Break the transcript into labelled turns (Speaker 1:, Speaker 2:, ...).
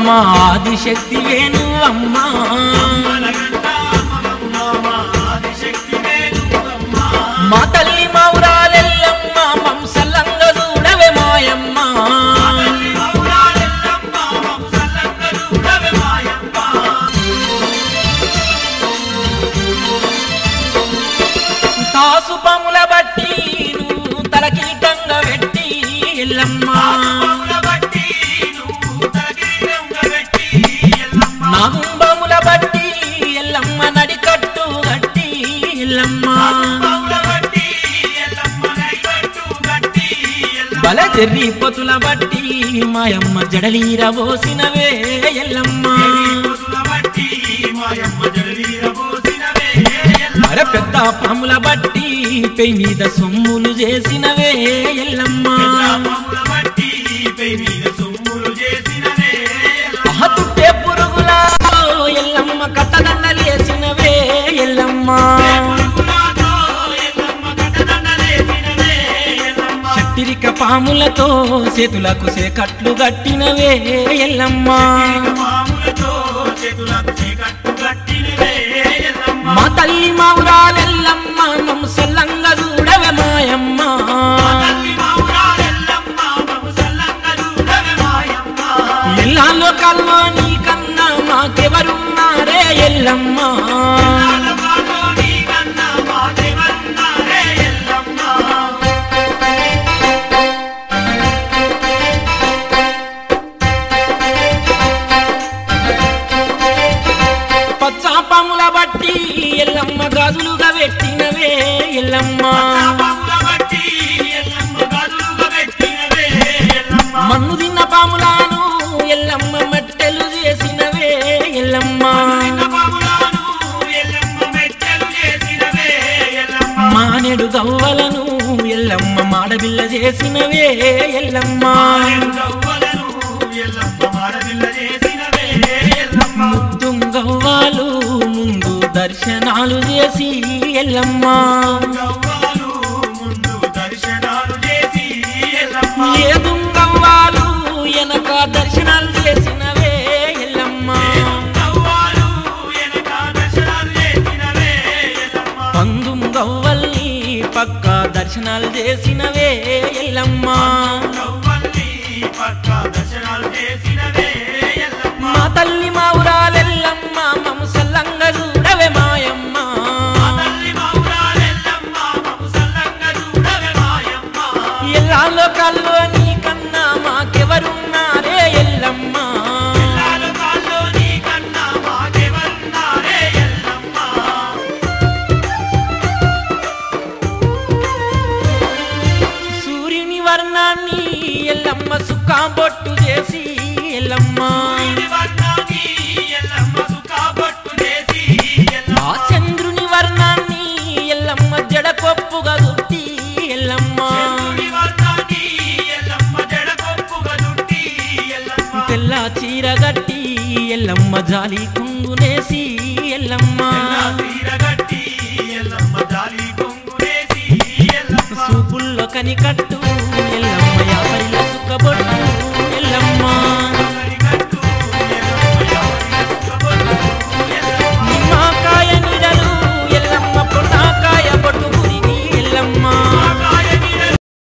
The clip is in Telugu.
Speaker 1: ఆదిశక్తి వేణువమ్మ మా తల్లి మౌరాలెల్లమ్మ మంసలంగ చూడవే మాయమ్మ తాసు పముల బట్టి నువ్వు తలకిటంగ పెట్టి ఎల్లమ్మ నాగుంబముల బట్టి ఎల్లమ్మ నడికట్టు గట్టి ఎల్లమ్మ బల చెర్రి పొతుల బట్టి మాయమ్మ జడలీర పోసినవే ఎల్లమ్మ మర పెద్ద పాముల బట్టి పై మీద సొమ్ములు చేసినవే ఎల్లమ్మ తుట్టే పురుగుల ఎల్లమ్మ కట్టదండలేసినవే ఎల్లమ్మ శక్తిరిక పాములతో చేతులకు సేకట్లు గట్టినవే ఎల్లమ్మ మా తల్లి మౌరాలెల్లమ్మ మంసలంగ చూడవే మాయమ్మ ఎల్లా లోకాల్లో నీకన్నా మాకెవరున్నారే ఎల్లమ్మ పచ్చాపముల బట్టి ఎల్లమ్మ గాజులుగా పెట్టినవే ఎల్లమ్మ మన్ను తిన్న పాములాను ఎల్లమ్మ మట్టెలు చేసినవే ఎల్లమ్మ మానేడు గవ్వలను ఎల్లమ్మ మాడబిల్ల చేసినవే ఎల్లమ్మ ముద్దుం గవ్వాలు ముందు దర్శనాలు చేసి ఎల్లమ్మ ఏదు గవ్వాలు వెనక దర్శనాలు చేసినవే ఎల్లమ్మ పందుం గవ్వల్ని పక్క దర్శనాలు చేసినవే ఎల్లమ్మ మా తల్లి మౌరాలెల్లమ్మ మంసలంగ చూడవే మాయమ్మ ఎల్లా లోకాల్లో నీకన్నా మాకెవరున్నారే ఎల్లమ్మ సూర్యుని వర్ణాన్ని ఎల్లమ్మ సుక్కా బొట్టు చేసి ఎల్లమ్మ ఆ చంద్రుని వర్ణాన్ని ఎల్లమ్మ జడకొప్పుగా దుట్టి ఎల్లమ్మ తెల్ల చీర గట్టి ఎల్లమ్మ జాలి కుంగునేసి ఎల్లమ్మ సూపుల్లో కనికట్టు